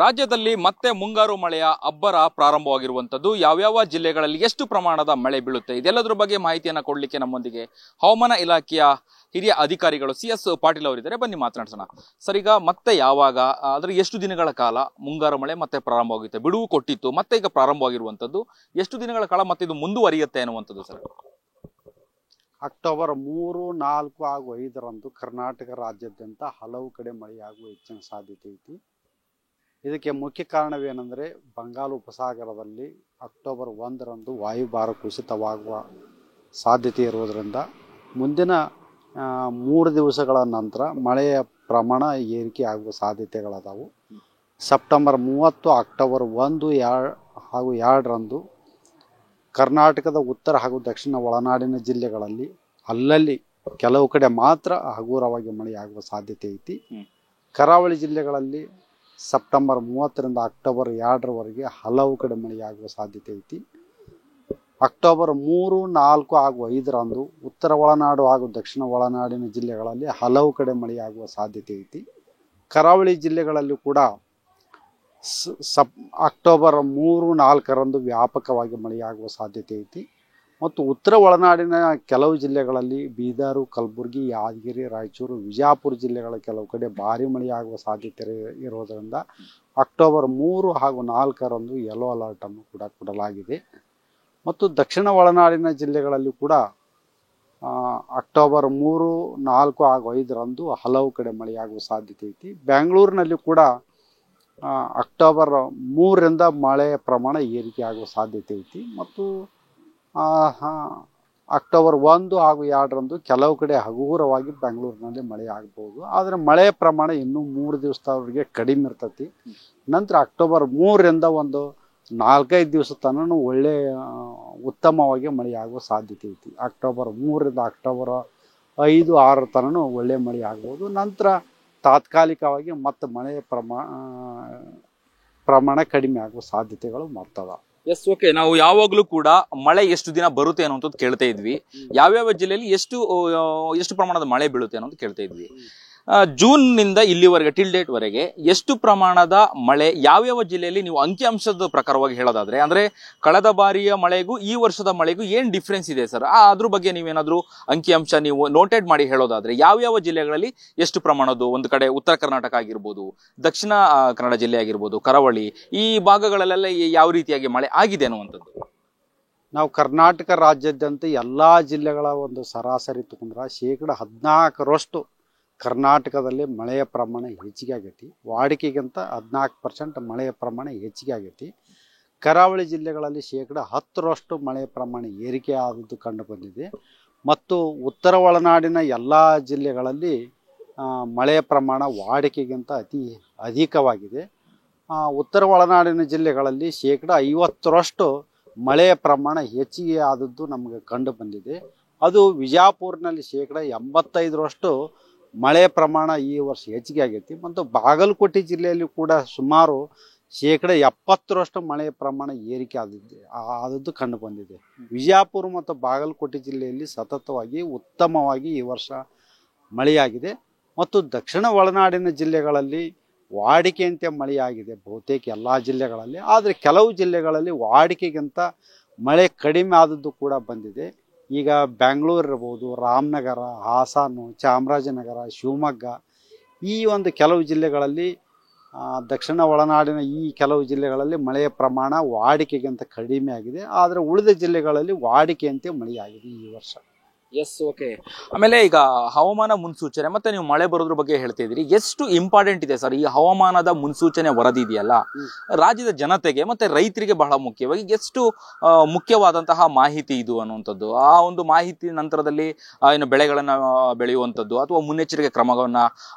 ರಾಜ್ಯದಲ್ಲಿ ಮತ್ತೆ ಮುಂಗಾರು ಮಳೆಯ ಅಬ್ಬರ ಪ್ರಾರಂಭವಾಗಿರುವಂತದ್ದು ಯಾವ್ಯಾವ ಜಿಲ್ಲೆಗಳಲ್ಲಿ ಎಷ್ಟು ಪ್ರಮಾಣದ ಮಳೆ ಬೀಳುತ್ತೆ ಇದೆಲ್ಲದರ ಬಗ್ಗೆ ಮಾಹಿತಿಯನ್ನು ಕೊಡಲಿಕ್ಕೆ ನಮ್ಮೊಂದಿಗೆ ಹವಾಮಾನ ಇಲಾಖೆಯ ಹಿರಿಯ ಅಧಿಕಾರಿಗಳು CS ಪಾಟೀಲ್ ಅವರಿದ್ದಾರೆ. ಬನ್ನಿ ಮಾತನಾಡ್ಸೋಣ. ಸರ್, ಈಗ ಮತ್ತೆ ಯಾವಾಗ ಅಂದ್ರೆ ಎಷ್ಟು ದಿನಗಳ ಕಾಲ ಮುಂಗಾರು ಮಳೆ ಮತ್ತೆ ಪ್ರಾರಂಭವಾಗುತ್ತೆ? ಬಿಡುವು ಕೊಟ್ಟಿತ್ತು, ಮತ್ತೆ ಈಗ ಪ್ರಾರಂಭವಾಗಿರುವಂತದ್ದು ಎಷ್ಟು ದಿನಗಳ ಕಾಲ ಮತ್ತೆ ಇದು ಮುಂದುವರಿಯುತ್ತೆ ಅನ್ನುವಂಥದ್ದು ಸರ್? ಅಕ್ಟೋಬರ್ 3, 4 ಹಾಗೂ 5ರಂದು ಕರ್ನಾಟಕ ರಾಜ್ಯಾದ್ಯಂತ ಹಲವು ಕಡೆ ಮಳೆಯಾಗುವ ಹೆಚ್ಚಿನ ಸಾಧ್ಯತೆ ಐತಿ. ಇದಕ್ಕೆ ಮುಖ್ಯ ಕಾರಣವೇನೆಂದರೆ ಬಂಗಾಳ ಉಪಸಾಗರದಲ್ಲಿ ಅಕ್ಟೋಬರ್ 1ರಂದು ವಾಯುಭಾರ ಕುಸಿತವಾಗುವ ಸಾಧ್ಯತೆ ಇರುವುದರಿಂದ ಮುಂದಿನ 3 ದಿವಸಗಳ ನಂತರ ಮಳೆಯ ಪ್ರಮಾಣ ಏರಿಕೆ ಆಗುವ ಸಾಧ್ಯತೆಗಳದಾವು. ಸೆಪ್ಟೆಂಬರ್ 30, ಅಕ್ಟೋಬರ್ 1, 2 ಹಾಗೂ 2ರಂದು ಕರ್ನಾಟಕದ ಉತ್ತರ ಹಾಗೂ ದಕ್ಷಿಣ ಒಳನಾಡಿನ ಜಿಲ್ಲೆಗಳಲ್ಲಿ ಅಲ್ಲಲ್ಲಿ ಕೆಲವು ಕಡೆ ಮಾತ್ರ ಹಗುರವಾಗಿ ಮಳೆಯಾಗುವ ಸಾಧ್ಯತೆ ಐತಿ. ಕರಾವಳಿ ಜಿಲ್ಲೆಗಳಲ್ಲಿ ಸೆಪ್ಟೆಂಬರ್ 30ರಿಂದ ಅಕ್ಟೋಬರ್ 2ರವರೆಗೆ ಹಲವು ಕಡೆ ಮಳೆಯಾಗುವ ಸಾಧ್ಯತೆ ಐತಿ. ಅಕ್ಟೋಬರ್ 3, 4 ಹಾಗೂ 5ರಂದು ಉತ್ತರ ಒಳನಾಡು ಹಾಗೂ ದಕ್ಷಿಣ ಒಳನಾಡಿನ ಜಿಲ್ಲೆಗಳಲ್ಲಿ ಹಲವು ಕಡೆ ಮಳೆಯಾಗುವ ಸಾಧ್ಯತೆ ಐತಿ. ಕರಾವಳಿ ಜಿಲ್ಲೆಗಳಲ್ಲಿ ಕೂಡ ಅಕ್ಟೋಬರ್ 3, 4ರಂದು ವ್ಯಾಪಕವಾಗಿ ಮಳೆಯಾಗುವ ಸಾಧ್ಯತೆ ಐತಿ. ಮತ್ತು ಉತ್ತರ ಒಳನಾಡಿನ ಕೆಲವು ಜಿಲ್ಲೆಗಳಲ್ಲಿ ಬೀದರ್, ಕಲಬುರಗಿ, ಯಾದಗಿರಿ, ರಾಯಚೂರು, ವಿಜಯಪುರ ಜಿಲ್ಲೆಗಳ ಕೆಲವು ಕಡೆ ಭಾರಿ ಮಳೆಯಾಗುವ ಸಾಧ್ಯತೆ ಇರೋದರಿಂದ ಅಕ್ಟೋಬರ್ 3 ಹಾಗೂ 4ರಂದು ಯೆಲ್ಲೋ ಅಲರ್ಟ್ ಅನ್ನು ಕೂಡ ಕೊಡಲಾಗಿದೆ. ಮತ್ತು ದಕ್ಷಿಣ ಒಳನಾಡಿನ ಜಿಲ್ಲೆಗಳಲ್ಲಿ ಕೂಡ ಅಕ್ಟೋಬರ್ 3, 4 ಹಾಗೂ 5ರಂದು ಹಲವು ಕಡೆ ಮಳೆಯಾಗುವ ಸಾಧ್ಯತೆ ಐತಿ. ಬೆಂಗಳೂರಿನಲ್ಲಿ ಕೂಡ ಅಕ್ಟೋಬರ್ 3ರಿಂದ ಮಳೆಯ ಪ್ರಮಾಣ ಏರಿಕೆ ಆಗುವ ಸಾಧ್ಯತೆ ಐತಿ. ಮತ್ತು ಅಕ್ಟೋಬರ್ 1 ಹಾಗೂ 2ರಂದು ಕೆಲವು ಕಡೆ ಹಗುರವಾಗಿ ಬೆಂಗಳೂರಿನಲ್ಲಿ ಮಳೆ ಆಗ್ಬೋದು. ಆದರೆ ಮಳೆಯ ಪ್ರಮಾಣ ಇನ್ನೂ 3 ದಿವಸದವರೆಗೆ ಕಡಿಮೆ ಇರ್ತೈತಿ. ನಂತರ ಅಕ್ಟೋಬರ್ 3ರಿಂದ ಒಂದು 4-5 ದಿವಸ ತನಕ ಒಳ್ಳೆ ಉತ್ತಮವಾಗಿ ಮಳೆಯಾಗುವ ಸಾಧ್ಯತೆ ಐತಿ. ಅಕ್ಟೋಬರ್ 3ರಿಂದ ಅಕ್ಟೋಬರ್ 5, 6 ತನಕ ಒಳ್ಳೆ ಮಳೆ ಆಗ್ಬೋದು. ನಂತರ ತಾತ್ಕಾಲಿಕವಾಗಿ ಮತ್ತೆ ಮಳೆಯ ಪ್ರಮಾಣ ಕಡಿಮೆ ಆಗುವ ಸಾಧ್ಯತೆಗಳು ಮತ್ತದ. S, okay. ನಾವು ಯಾವಾಗ್ಲೂ ಕೂಡ ಮಳೆ ಎಷ್ಟು ದಿನ ಬರುತ್ತೆ ಅನ್ನೋಂಥದ್ದು ಕೇಳ್ತಾ ಇದ್ವಿ. ಯಾವ್ಯಾವ ಜಿಲ್ಲೆಯಲ್ಲಿ ಎಷ್ಟು ಪ್ರಮಾಣದ ಮಳೆ ಬೀಳುತ್ತೆ ಅನ್ನೋದು ಕೇಳ್ತಾ ಇದ್ವಿ. ಜೂನ್ ನಿಂದ ಇಲ್ಲಿವರೆಗೆ ಟಿಲ್ ಡೇಟ್ ವರೆಗೆ ಎಷ್ಟು ಪ್ರಮಾಣದ ಮಳೆ ಯಾವ್ಯಾವ ಜಿಲ್ಲೆಯಲ್ಲಿ ನೀವು ಅಂಕಿಅಂಶದ ಪ್ರಕಾರವಾಗಿ ಹೇಳೋದಾದ್ರೆ, ಅಂದ್ರೆ ಕಳೆದ ಬಾರಿಯ ಮಳೆಗೂ ಈ ವರ್ಷದ ಮಳೆಗೂ ಏನ್ ಡಿಫ್ರೆನ್ಸ್ ಇದೆ ಸರ್? ಅದ್ರ ಬಗ್ಗೆ ನೀವೇನಾದ್ರೂ ಅಂಕಿಅಂಶ ನೀವು ನೋಟೆಡ್ ಮಾಡಿ ಹೇಳೋದಾದ್ರೆ ಯಾವ್ಯಾವ ಜಿಲ್ಲೆಗಳಲ್ಲಿ ಎಷ್ಟು ಪ್ರಮಾಣದ್ದು, ಒಂದು ಕಡೆ ಉತ್ತರ ಕರ್ನಾಟಕ ಆಗಿರ್ಬೋದು, ದಕ್ಷಿಣ ಕನ್ನಡ ಜಿಲ್ಲೆ ಆಗಿರ್ಬೋದು, ಕರಾವಳಿ, ಈ ಭಾಗಗಳಲ್ಲೆಲ್ಲ ಯಾವ ರೀತಿಯಾಗಿ ಮಳೆ ಆಗಿದೆ ಅನ್ನುವಂಥದ್ದು? ನಾವು ಕರ್ನಾಟಕ ರಾಜ್ಯಾದ್ಯಂತ ಎಲ್ಲಾ ಜಿಲ್ಲೆಗಳ ಒಂದು ಸರಾಸರಿ ತಗೊಂಡ್ರೆ 14% ಕರ್ನಾಟಕದಲ್ಲಿ ಮಳೆಯ ಪ್ರಮಾಣ ಹೆಚ್ಚಿಗೆ ಆಗೈತಿ. ವಾಡಿಕೆಗಿಂತ 14% ಮಳೆಯ ಪ್ರಮಾಣ ಹೆಚ್ಚಿಗೆ ಆಗೈತಿ. ಕರಾವಳಿ ಜಿಲ್ಲೆಗಳಲ್ಲಿ 10% ಮಳೆಯ ಪ್ರಮಾಣ ಏರಿಕೆ ಆದದ್ದು ಕಂಡು ಬಂದಿದೆ. ಮತ್ತು ಉತ್ತರ ಒಳನಾಡಿನ ಎಲ್ಲ ಜಿಲ್ಲೆಗಳಲ್ಲಿ ಮಳೆಯ ಪ್ರಮಾಣ ವಾಡಿಕೆಗಿಂತ ಅತಿ ಅಧಿಕವಾಗಿದೆ. ಉತ್ತರ ಒಳನಾಡಿನ ಜಿಲ್ಲೆಗಳಲ್ಲಿ 50% ಮಳೆಯ ಪ್ರಮಾಣ ಹೆಚ್ಚಿಗೆ ಆದದ್ದು ನಮಗೆ ಕಂಡು ಬಂದಿದೆ. ಅದು ವಿಜಯಪುರನಲ್ಲಿ 85% ಮಳೆಯ ಪ್ರಮಾಣ ಈ ವರ್ಷ ಹೆಚ್ಚಿಗೆ ಆಗೈತಿ. ಮತ್ತು ಬಾಗಲಕೋಟೆ ಜಿಲ್ಲೆಯಲ್ಲಿ ಕೂಡ ಸುಮಾರು 70% ಮಳೆಯ ಪ್ರಮಾಣ ಏರಿಕೆ ಆದದ್ದು ಕಂಡು ಬಂದಿದೆ. ವಿಜಯಪುರ ಮತ್ತು ಬಾಗಲಕೋಟೆ ಜಿಲ್ಲೆಯಲ್ಲಿ ಸತತವಾಗಿ ಉತ್ತಮವಾಗಿ ಈ ವರ್ಷ ಮಳೆಯಾಗಿದೆ. ಮತ್ತು ದಕ್ಷಿಣ ಒಳನಾಡಿನ ಜಿಲ್ಲೆಗಳಲ್ಲಿ ವಾಡಿಕೆಯಂತೆ ಮಳೆಯಾಗಿದೆ ಬಹುತೇಕ ಎಲ್ಲ ಜಿಲ್ಲೆಗಳಲ್ಲಿ. ಆದರೆ ಕೆಲವು ಜಿಲ್ಲೆಗಳಲ್ಲಿ ವಾಡಿಕೆಗಿಂತ ಮಳೆ ಕಡಿಮೆ ಆದದ್ದು ಕೂಡ ಬಂದಿದೆ. ಈಗ ಬೆಂಗಳೂರು ಇರ್ಬೋದು, ರಾಮನಗರ, ಹಾಸನ, ಚಾಮರಾಜನಗರ, ಶಿವಮೊಗ್ಗ, ಈ ಒಂದು ಕೆಲವು ಜಿಲ್ಲೆಗಳಲ್ಲಿ ದಕ್ಷಿಣ ಒಳನಾಡಿನ ಈ ಕೆಲವು ಜಿಲ್ಲೆಗಳಲ್ಲಿ ಮಳೆಯ ಪ್ರಮಾಣ ವಾಡಿಕೆಗಿಂತ ಕಡಿಮೆ ಆಗಿದೆ. ಆದರೆ ಉಳಿದ ಜಿಲ್ಲೆಗಳಲ್ಲಿ ವಾಡಿಕೆಯಂತೆ ಮಳೆಯಾಗಿದೆ ಈ ವರ್ಷ. Yes, okay. ಆಮೇಲೆ ಈಗ ಹವಾಮಾನ ಮುನ್ಸೂಚನೆ ಮತ್ತೆ ನೀವು ಮಳೆ ಬರೋದ್ರ ಬಗ್ಗೆ ಹೇಳ್ತಾ ಇದ್ರಿ. ಎಷ್ಟು ಇಂಪಾರ್ಟೆಂಟ್ ಇದೆ ಸರ್ ಈ ಹವಾಮಾನದ ಮುನ್ಸೂಚನೆ ವರದಿ ಇದೆಯಲ್ಲ, ರಾಜ್ಯದ ಜನತೆಗೆ ಮತ್ತೆ ರೈತರಿಗೆ ಬಹಳ ಮುಖ್ಯವಾಗಿ ಎಷ್ಟು ಮುಖ್ಯವಾದಂತಹ ಮಾಹಿತಿ ಇದು ಅನ್ನುವಂಥದ್ದು? ಆ ಒಂದು ಮಾಹಿತಿ ನಂತರದಲ್ಲಿ ಏನು ಬೆಳೆಗಳನ್ನ ಬೆಳೆಯುವಂಥದ್ದು ಅಥವಾ ಮುನ್ನೆಚ್ಚರಿಕೆ ಕ್ರಮಗಳನ್ನ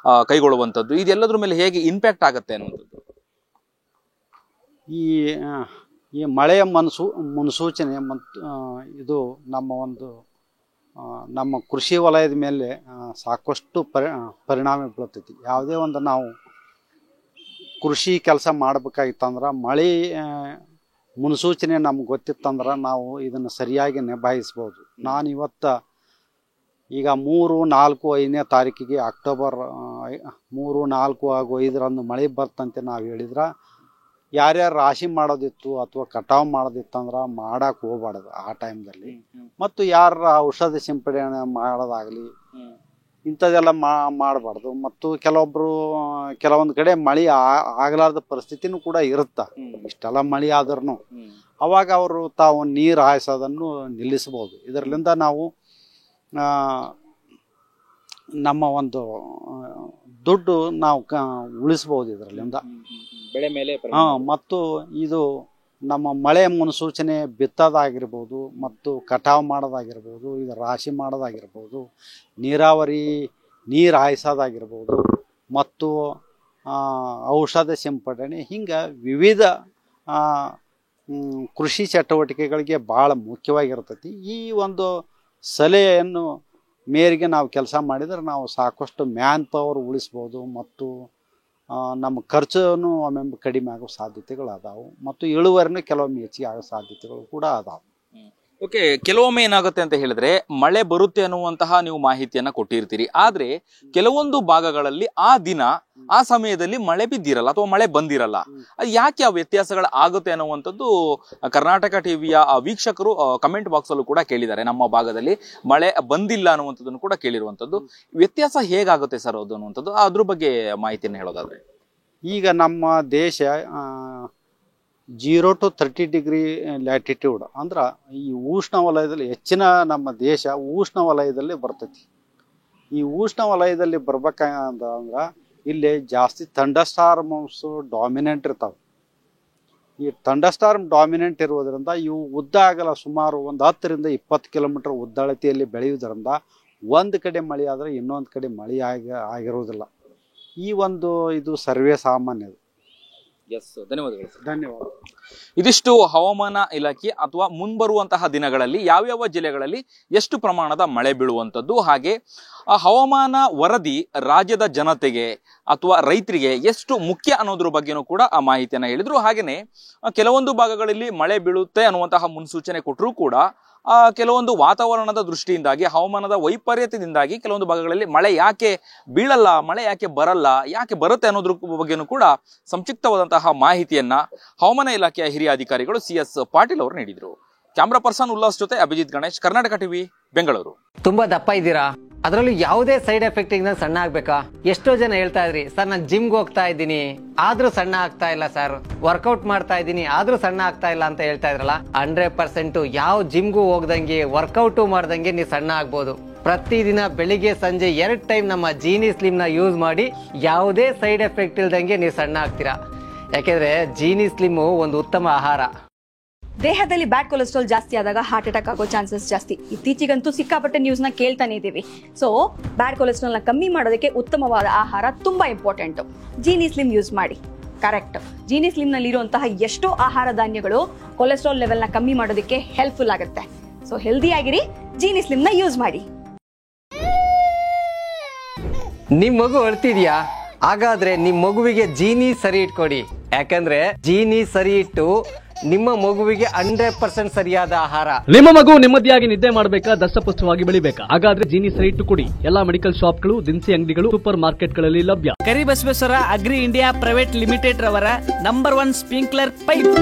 ಕೈಗೊಳ್ಳುವಂಥದ್ದು, ಇದೆಲ್ಲದ್ರ ಮೇಲೆ ಹೇಗೆ ಇಂಪ್ಯಾಕ್ಟ್ ಆಗುತ್ತೆ ಅನ್ನುವಂಥದ್ದು? ಈ ಮಳೆಯ ಮುನ್ಸೂಚನೆ ಮತ್ತು ಇದು ನಮ್ಮ ಕೃಷಿ ವಲಯದ ಮೇಲೆ ಸಾಕಷ್ಟು ಪರಿಣಾಮ ಬೀಳ್ತೈತಿ. ಯಾವುದೇ ಒಂದು ನಾವು ಕೃಷಿ ಕೆಲಸ ಮಾಡ್ಬೇಕಾಗಿತ್ತಂದ್ರೆ ಮಳೆ ಮುನ್ಸೂಚನೆ ನಮ್ಗೆ ಗೊತ್ತಿತ್ತಂದ್ರೆ ನಾವು ಇದನ್ನು ಸರಿಯಾಗಿ ನಿಭಾಯಿಸ್ಬೋದು. ನಾನು ಇವತ್ತು ಈಗ 3, 4, 5ನೇ ತಾರೀಕಿಗೆ ಅಕ್ಟೋಬರ್ 3, 4 ಹಾಗೂ 5ರಂದು ಮಳೆ ಬರ್ತಂತೆ ನಾವು ಹೇಳಿದ್ರೆ ಯಾರ್ಯಾರು ರಾಶಿ ಮಾಡೋದಿತ್ತು ಅಥವಾ ಕಟಾವು ಮಾಡೋದಿತ್ತು ಅಂದ್ರೆ ಮಾಡಕ್ಕೆ ಹೋಗ್ಬಾರ್ದು ಆ ಟೈಮ್ದಲ್ಲಿ. ಮತ್ತು ಯಾರ ಔಷಧಿ ಸಿಂಪಡಣೆ ಮಾಡೋದಾಗಲಿ ಇಂಥದ್ದೆಲ್ಲ ಮಾಡಬಾರ್ದು. ಮತ್ತು ಕೆಲವೊಂದು ಕಡೆ ಮಳೆ ಆಗಲಾರ್ದ ಪರಿಸ್ಥಿತಿನೂ ಕೂಡ ಇರುತ್ತೆ. ಇಷ್ಟೆಲ್ಲ ಮಳೆ ಆದ್ರೂ ಅವಾಗ ಅವರು ತಾವು ನೀರು ಹಾಯಿಸೋದನ್ನು ನಿಲ್ಲಿಸ್ಬೋದು. ಇದರಿಂದ ನಾವು ನಮ್ಮ ಒಂದು ದುಡ್ಡು ನಾವು ಉಳಿಸ್ಬೋದು ಇದರಲ್ಲಿಂದ. ಬೆಳೆ ಮೇಲೆ ಮತ್ತು ಇದು ನಮ್ಮ ಮಳೆ ಮುನ್ಸೂಚನೆ ಬಿತ್ತೋದಾಗಿರ್ಬೋದು ಮತ್ತು ಕಟಾವು ಮಾಡೋದಾಗಿರ್ಬೋದು, ಇದು ರಾಶಿ ಮಾಡೋದಾಗಿರ್ಬೋದು, ನೀರು ಹಾಯಿಸೋದಾಗಿರ್ಬೋದು ಮತ್ತು ಔಷಧ ಸಿಂಪಡಣೆ, ಹಿಂಗೆ ವಿವಿಧ ಕೃಷಿ ಚಟುವಟಿಕೆಗಳಿಗೆ ಭಾಳ ಮುಖ್ಯವಾಗಿರ್ತೈತಿ. ಈ ಒಂದು ಸಲಹೆಯನ್ನು ಮೇರೆಗೆ ನಾವು ಕೆಲಸ ಮಾಡಿದರೆ ನಾವು ಸಾಕಷ್ಟು ಮ್ಯಾನ್ ಪವರ್ ಉಳಿಸ್ಬೋದು ಮತ್ತು ನಮ್ಮ ಖರ್ಚನ್ನು ಒಮ್ಮೊಮ್ಮೆ ಕಡಿಮೆ ಆಗೋ ಸಾಧ್ಯತೆಗಳು ಅದಾವು ಮತ್ತು ಇಳುವರಿನೂ ಕೆಲವೊಮ್ಮೆ ಹೆಚ್ಚಿಗೆ ಆಗೋ ಸಾಧ್ಯತೆಗಳು ಕೂಡ ಅದಾವು. ಓಕೆ, ಕೆಲವೊಮ್ಮೆ ಏನಾಗುತ್ತೆ ಅಂತ ಹೇಳಿದ್ರೆ ಮಳೆ ಬರುತ್ತೆ ಅನ್ನುವಂತಹ ನೀವು ಮಾಹಿತಿಯನ್ನ ಕೊಟ್ಟಿರ್ತೀರಿ. ಆದ್ರೆ ಕೆಲವೊಂದು ಭಾಗಗಳಲ್ಲಿ ಆ ದಿನ ಆ ಸಮಯದಲ್ಲಿ ಮಳೆ ಬಿದ್ದಿರಲ್ಲ ಅಥವಾ ಮಳೆ ಬಂದಿರಲ್ಲ. ಅದು ಯಾಕೆ ಆ ವ್ಯತ್ಯಾಸಗಳು ಆಗುತ್ತೆ ಅನ್ನುವಂಥದ್ದು ಕರ್ನಾಟಕ ಟಿವಿಯ ವೀಕ್ಷಕರು ಕಮೆಂಟ್ ಬಾಕ್ಸ್ ಅಲ್ಲೂ ಕೂಡ ಕೇಳಿದ್ದಾರೆ. ನಮ್ಮ ಭಾಗದಲ್ಲಿ ಮಳೆ ಬಂದಿಲ್ಲ ಅನ್ನುವಂಥದ್ದನ್ನು ಕೂಡ ಕೇಳಿರುವಂಥದ್ದು. ವ್ಯತ್ಯಾಸ ಹೇಗಾಗುತ್ತೆ ಸರ್ ಅದು ಅನ್ನುವಂಥದ್ದು, ಅದ್ರ ಬಗ್ಗೆ ಮಾಹಿತಿಯನ್ನು ಹೇಳೋದಾದ್ರೆ, ಈಗ ನಮ್ಮ ದೇಶ 0 to 30 ಡಿಗ್ರಿ ಲ್ಯಾಟಿಟ್ಯೂಡ್ ಅಂದ್ರೆ ಈ ಉಷ್ಣ ವಲಯದಲ್ಲಿ ಹೆಚ್ಚಿನ ನಮ್ಮ ದೇಶ ಉಷ್ಣ ವಲಯದಲ್ಲಿ ಬರ್ತೈತಿ. ಈ ಉಷ್ಣ ವಲಯದಲ್ಲಿ ಬರ್ಬೇಕಂದ್ರೆ ಇಲ್ಲಿ ಜಾಸ್ತಿ ಥಂಡರ್ಸ್ಟಾರ್ಮ್ಸ್ ಡಾಮಿನೆಂಟ್ ಇರ್ತಾವೆ. ಈ ಥಂಡರ್ಸ್ಟಾರ್ಮ್ ಡಾಮಿನೆಂಟ್ ಇರುವುದರಿಂದ ಇವು ಉದ್ದ ಆಗಲ್ಲ, ಸುಮಾರು ಒಂದು 10 ರಿಂದ 20 ಕಿಲೋಮೀಟರ್ ಉದ್ದಳತೆಯಲ್ಲಿ ಬೆಳೆಯುವುದರಿಂದ ಒಂದು ಕಡೆ ಮಳೆ ಆದರೆ ಇನ್ನೊಂದು ಕಡೆ ಮಳೆ ಆಗಿರುವುದಿಲ್ಲ. ಈ ಒಂದು ಇದು ಸರ್ವೇ ಸಾಮಾನ್ಯದು. ಧನ್ಯವಾದ. ಇದಿಷ್ಟು ಹವಾಮಾನ ಇಲಾಖೆ ಅಥವಾ ಮುಂಬರುವಂತಹ ದಿನಗಳಲ್ಲಿ ಯಾವ್ಯಾವ ಜಿಲ್ಲೆಗಳಲ್ಲಿ ಎಷ್ಟು ಪ್ರಮಾಣದ ಮಳೆ ಬೀಳುವಂಥದ್ದು, ಹಾಗೆ ಆ ಹವಾಮಾನ ವರದಿ ರಾಜ್ಯದ ಜನತೆಗೆ ಅಥವಾ ರೈತರಿಗೆ ಎಷ್ಟು ಮುಖ್ಯ ಅನ್ನೋದ್ರ ಬಗ್ಗೆನೂ ಕೂಡ ಆ ಮಾಹಿತಿಯನ್ನ ಹೇಳಿದ್ರು. ಹಾಗೇನೆ ಕೆಲವೊಂದು ಭಾಗಗಳಲ್ಲಿ ಮಳೆ ಬೀಳುತ್ತೆ ಅನ್ನುವಂತಹ ಮುನ್ಸೂಚನೆ ಕೊಟ್ಟರೂ ಕೂಡ ಕೆಲವೊಂದು ವಾತಾವರಣದ ದೃಷ್ಟಿಯಿಂದಾಗಿ, ಹವಾಮಾನದ ವೈಪರೀತ್ಯದಿಂದಾಗಿ ಕೆಲವೊಂದು ಭಾಗಗಳಲ್ಲಿ ಮಳೆ ಯಾಕೆ ಬೀಳಲ್ಲ, ಮಳೆ ಯಾಕೆ ಬರಲ್ಲ, ಯಾಕೆ ಬರುತ್ತೆ ಅನ್ನೋದ್ರ ಬಗ್ಗೆನೂ ಕೂಡ ಸಂಕ್ಷಿಪ್ತವಾದಂತಹ ಮಾಹಿತಿಯನ್ನ ಹವಾಮಾನ ಇಲಾಖೆಯ ಹಿರಿಯ ಅಧಿಕಾರಿಗಳು CS ಪಾಟೀಲ್ ಅವರು ನೀಡಿದರು. ಕ್ಯಾಮ್ರಾ ಪರ್ಸನ್ ಉಲ್ಲಾಸ್ ಜೊತೆ ಅಭಿಜಿತ್ ಗಣೇಶ್, ಕರ್ನಾಟಕ ಟಿವಿ, ಬೆಂಗಳೂರು. ತುಂಬಾ ದಪ್ಪ ಇದ್ದೀರಾ, ಅದರಲ್ಲೂ ಯಾವುದೇ ಸೈಡ್ ಎಫೆಕ್ಟ್ ಇಂದ ಸಣ್ಣ ಆಗ್ಬೇಕಾ? ಎಷ್ಟೋ ಜನ ಹೇಳ್ತಾ ಇದ್ರಿ, ಸರ್ ನಾನು ಜಿಮ್ಗೆ ಹೋಗ್ತಾ ಇದ್ದೀನಿ ಆದ್ರೂ ಸಣ್ಣ ಆಗ್ತಾ ಇಲ್ಲ ಸರ್, ವರ್ಕೌಟ್ ಮಾಡ್ತಾ ಇದ್ದೀನಿ ಆದ್ರೂ ಸಣ್ಣ ಆಗ್ತಾ ಇಲ್ಲ ಅಂತ ಹೇಳ್ತಾ ಇದ್ರಲ್ಲ. 100% ಯಾವ ಜಿಮ್ಗೂ ಹೋಗ್ದಂಗೆ ವರ್ಕೌಟು ಮಾಡ್ದಂಗೆ ನೀವು ಸಣ್ಣ ಆಗ್ಬೋದು. ಪ್ರತಿದಿನ ಬೆಳಿಗ್ಗೆ ಸಂಜೆ 2 ಟೈಮ್ ನಮ್ಮ ಜೀನಿ ಸ್ಲಿಮ್ ನ ಯೂಸ್ ಮಾಡಿ ಯಾವುದೇ ಸೈಡ್ ಎಫೆಕ್ಟ್ ಇಲ್ದಂಗೆ ನೀವು ಸಣ್ಣ ಆಗ್ತೀರಾ. ಯಾಕೆಂದ್ರೆ ಜೀನಿ ಸ್ಲಿಮ್ ಒಂದು ಉತ್ತಮ ಆಹಾರ. ದೇಹದಲ್ಲಿ ಬ್ಯಾಡ್ ಕೊಲೆಸ್ಟ್ರಾಲ್ ಜಾಸ್ತಿ ಆದಾಗ ಹಾರ್ಟ್ ಅಟ್ಯಾಕ್ ಆಗೋ ಚಾನ್ಸಸ್ ಜಾಸ್ತಿ. ಇತ್ತೀಚೆಗಂತೂ ಸಿಕ್ಕಾಪಟ್ಟೆ ನ್ಯೂಸ್ನ ಕೇಳ್ತಾನೆ ಇದ್ದೀವಿ. ಸೊ ಬ್ಯಾಡ್ ಕೊಲೆಸ್ಟ್ರಾಲ್ನ ಕಮ್ಮಿ ಮಾಡೋದಕ್ಕೆ ಉತ್ತಮವಾದ ಆಹಾರ ತುಂಬಾ ಇಂಪಾರ್ಟೆಂಟು. ಜೀನಿ ಸ್ಲಿಮ್ ಯೂಸ್ ಮಾಡಿ. ಕರೆಕ್ಟ್, ಜೀನಿ ಸ್ಲಿಮ್ನಲ್ಲಿ ಇರುವಂತಹ ಎಷ್ಟೋ ಆಹಾರ ಧಾನ್ಯಗಳು ಕೊಲೆಸ್ಟ್ರಾಲ್ ಲೆವೆಲ್ನ ಕಮ್ಮಿ ಮಾಡೋದಕ್ಕೆ ಹೆಲ್ಪ್ಫುಲ್ ಆಗುತ್ತೆ. ಸೊ ಹೆಲ್ದಿ ಆಗಿರಿ, ಜೀನಿ ಸ್ಲಿಮ್ನ ಯೂಸ್ ಮಾಡಿ. ನಿಮ್ ಮಗು ಅಳ್ತಿದ್ಯಾ? ಹಾಗಾದ್ರೆ ನಿಮ್ ಮಗುವಿಗೆ ಜೀನಿ ಸರಿ ಇಟ್ಕೊಡಿ. ಯಾಕಂದ್ರೆ ಜೀನಿ ಸರಿ ಇಟ್ಟು ನಿಮ್ಮ ಮಗುವಿಗೆ 100% ಸರಿಯಾದ ಆಹಾರ. ನಿಮ್ಮ ಮಗು ನೆಮ್ಮದಿಯಾಗಿ ನಿದ್ದೆ ಮಾಡಬೇಕಾ, ದಷ್ಟಪುಷ್ಟವಾಗಿ ಬೆಳಿಬೇಕಾ? ಹಾಗಾದ್ರೆ ಜೀನಿ ಸರಿ ಇಟ್ಟು ಕೊಡಿ. ಎಲ್ಲಾ ಮೆಡಿಕಲ್ ಶಾಪ್ಗಳು, ದಿನಸಿ ಅಂಗಡಿಗಳು, ಸೂಪರ್ ಮಾರ್ಕೆಟ್ಗಳಲ್ಲಿ ಲಭ್ಯ. Karibasaveshwara agri India private limited ರವರ ನಂಬರ್ 1 ಸ್ಪ್ರಿಂಕ್ಲರ್ ಪೈಪ್.